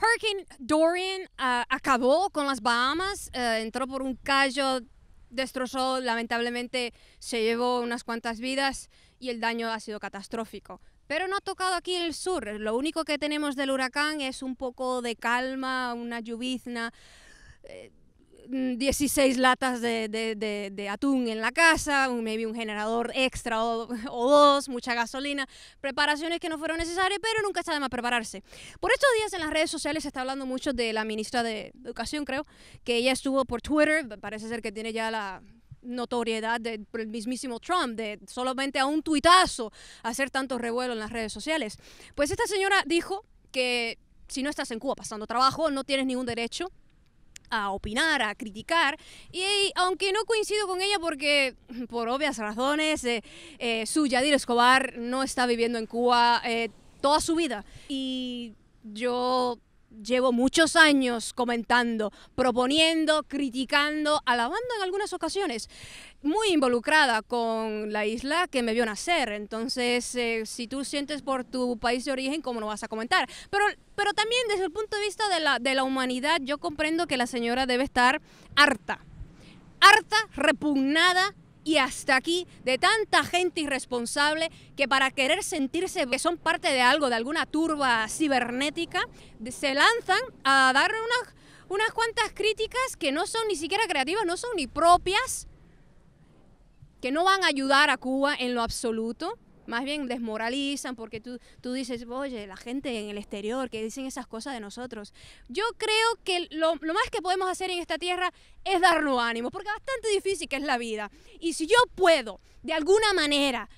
Hurricane Dorian acabó con las Bahamas, entró por un callo, destrozó, lamentablemente se llevó unas cuantas vidas y el daño ha sido catastrófico. Pero no ha tocado aquí en el sur. Lo único que tenemos del huracán es un poco de calma, una llovizna, 16 latas de atún en la casa, maybe un generador extra o dos, mucha gasolina, preparaciones que no fueron necesarias, pero nunca está de más prepararse. Por estos días en las redes sociales se está hablando mucho de la ministra de Educación, creo, que ella estuvo por Twitter, parece ser que tiene ya la notoriedad del mismísimo Trump, de solamente a un tuitazo hacer tanto revuelo en las redes sociales. Pues esta señora dijo que si no estás en Cuba pasando trabajo, no tienes ningún derecho a opinar, a criticar, y aunque no coincido con ella porque por obvias razones su Yadira Escobar no está viviendo en Cuba toda su vida, y yo llevo muchos años comentando, proponiendo, criticando, alabando en algunas ocasiones, muy involucrada con la isla que me vio nacer. Entonces, si tú sientes por tu país de origen, ¿cómo no vas a comentar? Pero también desde el punto de vista de la humanidad, yo comprendo que la señora debe estar harta, repugnada y hasta aquí de tanta gente irresponsable que para querer sentirse que son parte de algo, de alguna turba cibernética, se lanzan a dar unas cuantas críticas que no son ni siquiera creativas, no son ni propias, que no van a ayudar a Cuba en lo absoluto. Más bien desmoralizan porque tú dices, oye, la gente en el exterior que dicen esas cosas de nosotros. Yo creo que lo más que podemos hacer en esta tierra es darnos ánimo, porque es bastante difícil que es la vida. Y si yo puedo, de alguna manera,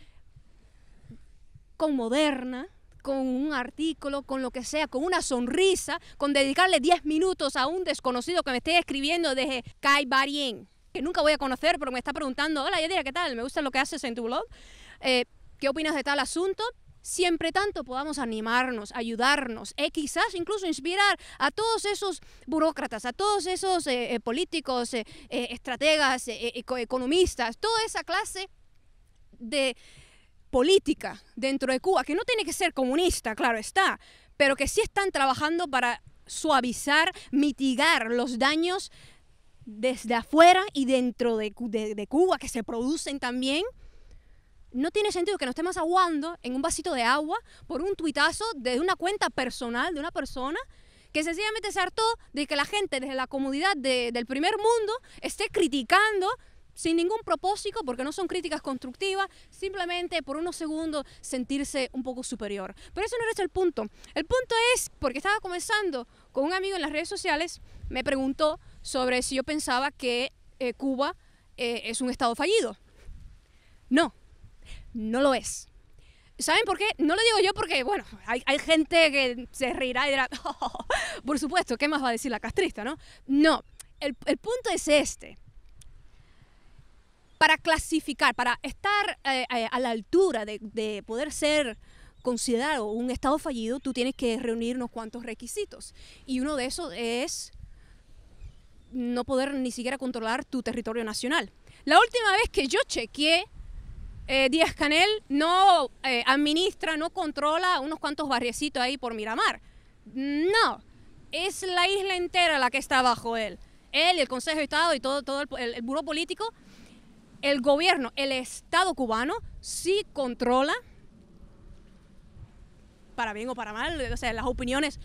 con Moderna, con un artículo, con lo que sea, con una sonrisa, con dedicarle 10 minutos a un desconocido que me esté escribiendo desde Caibarien, que nunca voy a conocer, pero me está preguntando, hola Yadira, ¿qué tal? Me gusta lo que haces en tu blog. ¿Qué opinas de tal asunto? Siempre tanto podamos animarnos, ayudarnos, quizás incluso inspirar a todos esos burócratas, a todos esos políticos, estrategas, economistas, toda esa clase de política dentro de Cuba, que no tiene que ser comunista, claro está, pero que sí están trabajando para suavizar, mitigar los daños desde afuera y dentro de Cuba, que se producen también. No tiene sentido que nos estemos aguando en un vasito de agua por un tuitazo de una cuenta personal de una persona que sencillamente se hartó de que la gente desde la comodidad del primer mundo esté criticando sin ningún propósito, porque no son críticas constructivas, simplemente por unos segundos sentirse un poco superior. Pero eso no es el punto. El punto es, porque estaba conversando con un amigo en las redes sociales, me preguntó sobre si yo pensaba que Cuba es un estado fallido. No lo es. ¿Saben por qué? No lo digo yo porque, bueno, hay gente que se reirá y dirá, oh, por supuesto, ¿qué más va a decir la castrista, no? No, el punto es este. Para clasificar, para estar a la altura de poder ser considerado un estado fallido, tú tienes que reunir unos cuantos requisitos. Y uno de esos es no poder ni siquiera controlar tu territorio nacional. La última vez que yo chequeé, Díaz-Canel no administra, no controla unos cuantos barriecitos ahí por Miramar. No, es la isla entera la que está bajo él. Él y el Consejo de Estado y todo el buró político. El gobierno, el Estado cubano, sí controla, para bien o para mal, o sea, las opiniones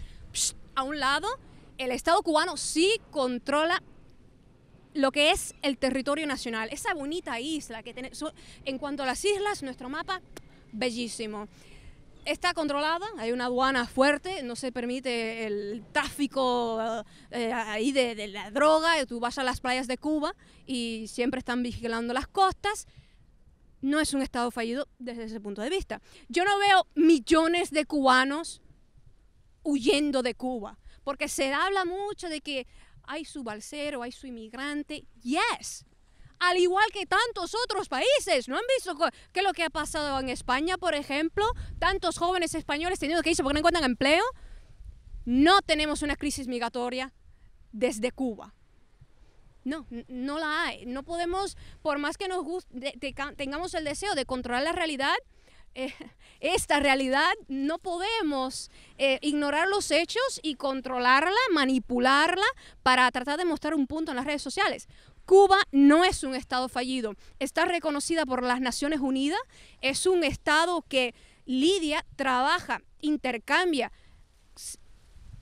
a un lado, el Estado cubano sí controla lo que es el territorio nacional, esa bonita isla que tiene. En cuanto a las islas, nuestro mapa, bellísimo. Está controlada, hay una aduana fuerte, no se permite el tráfico ahí de la droga. Tú vas a las playas de Cuba y siempre están vigilando las costas. No es un estado fallido desde ese punto de vista. Yo no veo millones de cubanos huyendo de Cuba, porque se habla mucho de que hay su balsero, hay su inmigrante. Yes, al igual que tantos otros países. ¿No han visto qué es lo que ha pasado en España, por ejemplo? Tantos jóvenes españoles teniendo que irse porque no encuentran empleo. No tenemos una crisis migratoria desde Cuba. No la hay. No podemos, por más que nos guste, tengamos el deseo de controlar la realidad, esta realidad, no podemos ignorar los hechos y controlarla, manipularla para tratar de mostrar un punto en las redes sociales. Cuba no es un estado fallido, está reconocida por las Naciones Unidas, es un estado que lidia, trabaja, intercambia,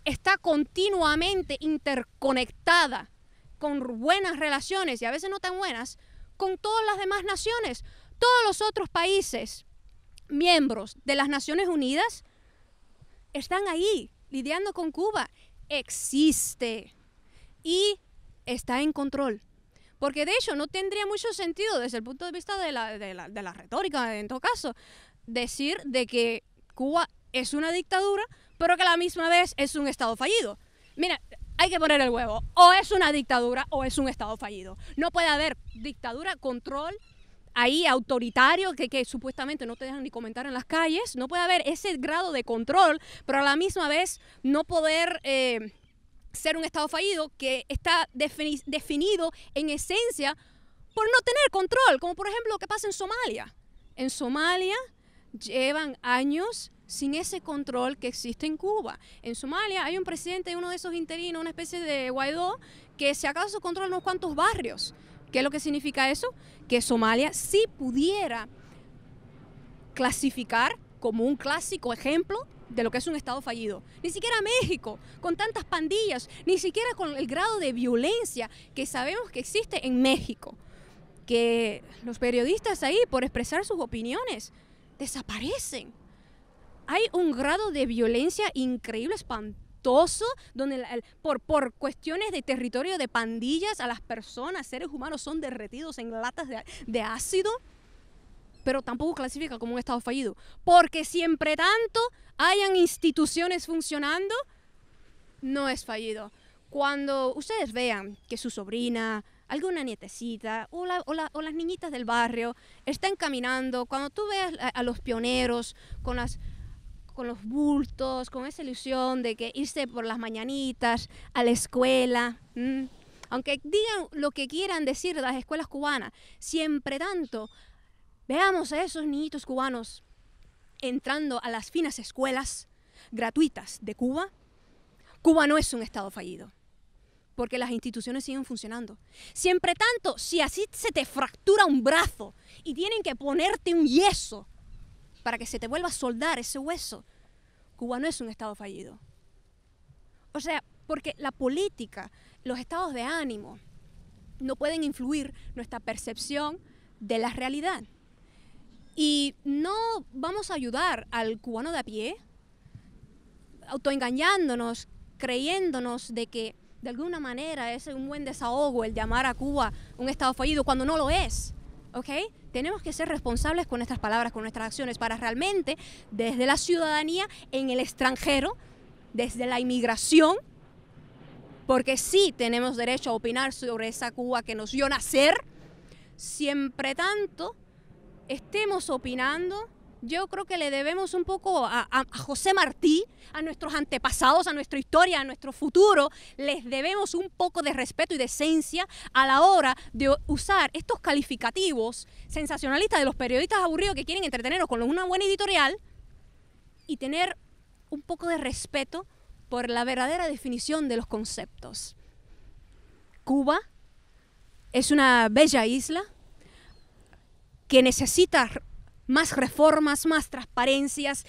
está continuamente interconectada con buenas relaciones y a veces no tan buenas con todas las demás naciones. Todos los otros países miembros de las Naciones Unidas están ahí lidiando con Cuba. Existe y está en control. Porque de hecho no tendría mucho sentido desde el punto de vista de la retórica, en todo caso, decir de que Cuba es una dictadura, pero que a la misma vez es un estado fallido. Mira, hay que poner el huevo. O es una dictadura o es un estado fallido. No puede haber dictadura, control ahí autoritario que supuestamente no te dejan ni comentar en las calles. No puede haber ese grado de control, pero a la misma vez no poder ser un estado fallido que está definido en esencia por no tener control, como por ejemplo lo que pasa en Somalia. En Somalia llevan años sin ese control que existe en Cuba. En Somalia hay un presidente, uno de esos interinos, una especie de Guaidó, que si acaso controla unos cuantos barrios. ¿Qué es lo que significa eso? Que Somalia sí pudiera clasificar como un clásico ejemplo de lo que es un estado fallido. Ni siquiera México, con tantas pandillas, ni siquiera con el grado de violencia que sabemos que existe en México, que los periodistas ahí, por expresar sus opiniones, desaparecen. Hay un grado de violencia increíble, espantoso, donde por cuestiones de territorio de pandillas a las personas, seres humanos, son derretidos en latas de ácido, pero tampoco clasifica como un estado fallido, porque siempre tanto hayan instituciones funcionando, no es fallido. Cuando ustedes vean que su sobrina, alguna nietecita o las niñitas del barrio están caminando, cuando tú veas a los pioneros con los bultos, con esa ilusión de que irse por las mañanitas a la escuela, aunque digan lo que quieran decir de las escuelas cubanas, siempre tanto veamos a esos niñitos cubanos entrando a las finas escuelas gratuitas de Cuba. Cuba no es un estado fallido, porque las instituciones siguen funcionando. Siempre tanto, si así se te fractura un brazo y tienen que ponerte un yeso para que se te vuelva a soldar ese hueso, Cuba no es un estado fallido. O sea, porque la política, los estados de ánimo, no pueden influir nuestra percepción de la realidad. Y no vamos a ayudar al cubano de a pie autoengañándonos, creyéndonos de que de alguna manera es un buen desahogo el llamar a Cuba un estado fallido cuando no lo es. ¿Ok? Tenemos que ser responsables con nuestras palabras, con nuestras acciones, para realmente, desde la ciudadanía en el extranjero, desde la inmigración, porque sí tenemos derecho a opinar sobre esa Cuba que nos vio nacer, siempre tanto estemos opinando. Yo creo que le debemos un poco a José Martí, a nuestros antepasados, a nuestra historia, a nuestro futuro, les debemos un poco de respeto y decencia a la hora de usar estos calificativos sensacionalistas de los periodistas aburridos que quieren entretenernos con una buena editorial y tener un poco de respeto por la verdadera definición de los conceptos. Cuba es una bella isla que necesita más reformas, más transparencias,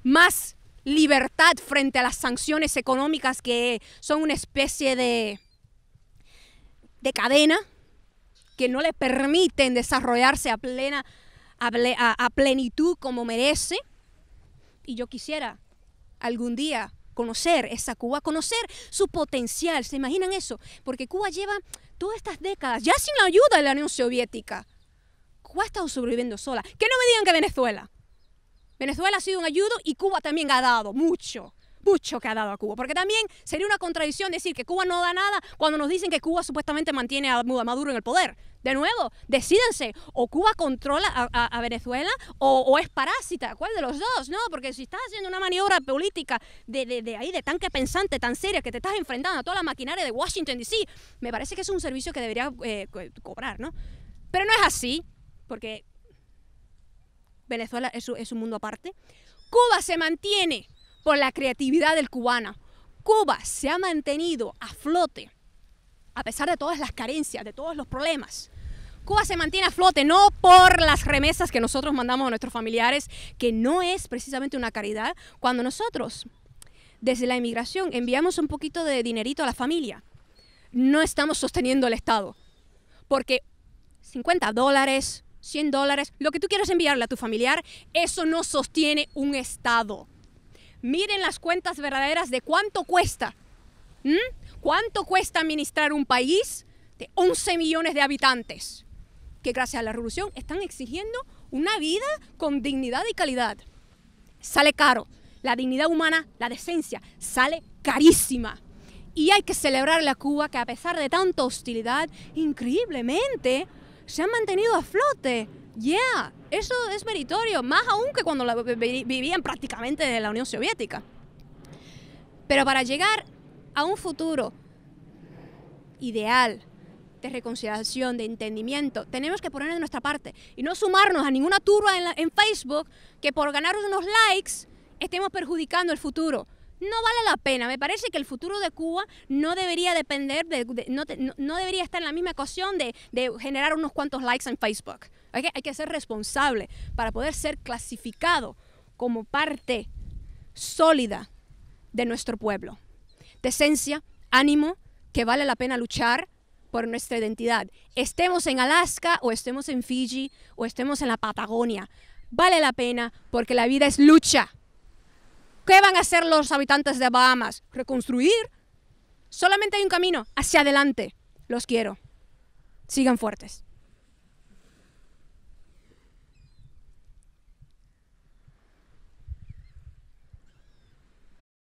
más libertad frente a las sanciones económicas que son una especie de cadena que no le permiten desarrollarse a plenitud como merece. Y yo quisiera algún día conocer esa Cuba, conocer su potencial. ¿Se imaginan eso? Porque Cuba lleva todas estas décadas, ya sin la ayuda de la Unión Soviética, Cuba ha estado sobreviviendo sola. Que no me digan que Venezuela. Venezuela ha sido un ayudo y Cuba también ha dado mucho que ha dado a Cuba. Porque también sería una contradicción decir que Cuba no da nada cuando nos dicen que Cuba supuestamente mantiene a Maduro en el poder. De nuevo, decídense, o Cuba controla a Venezuela o es parásita. ¿Cuál de los dos? No, porque si estás haciendo una maniobra política de tanque pensante tan seria que te estás enfrentando a toda la maquinaria de Washington DC, me parece que es un servicio que debería cobrar, ¿no? Pero no es así. Porque Venezuela es un mundo aparte. Cuba se mantiene por la creatividad del cubano. Cuba se ha mantenido a flote, a pesar de todas las carencias, de todos los problemas. Cuba se mantiene a flote no por las remesas que nosotros mandamos a nuestros familiares, que no es precisamente una caridad. Cuando nosotros, desde la inmigración, enviamos un poquito de dinerito a la familia, no estamos sosteniendo el Estado. Porque $50, $100, lo que tú quieras enviarle a tu familiar, eso no sostiene un Estado. Miren las cuentas verdaderas de cuánto cuesta. ¿Cuánto cuesta administrar un país de 11 millones de habitantes? Que gracias a la revolución están exigiendo una vida con dignidad y calidad. Sale caro. La dignidad humana, la decencia, sale carísima. Y hay que celebrarle a Cuba que a pesar de tanta hostilidad, increíblemente, se han mantenido a flote. Eso es meritorio, más aún que cuando vivían prácticamente de la Unión Soviética. Pero para llegar a un futuro ideal, de reconciliación, de entendimiento, tenemos que poner de nuestra parte y no sumarnos a ninguna turba en Facebook que por ganar unos likes estemos perjudicando el futuro. No vale la pena. Me parece que el futuro de Cuba no debería depender, no debería estar en la misma ecuación de generar unos cuantos likes en Facebook. Hay que ser responsable para poder ser clasificado como parte sólida de nuestro pueblo. Decencia, ánimo, que vale la pena luchar por nuestra identidad. Estemos en Alaska o estemos en Fiji o estemos en la Patagonia. Vale la pena porque la vida es lucha. ¿Qué van a hacer los habitantes de Bahamas? ¿Reconstruir? Solamente hay un camino, hacia adelante. Los quiero. Sigan fuertes.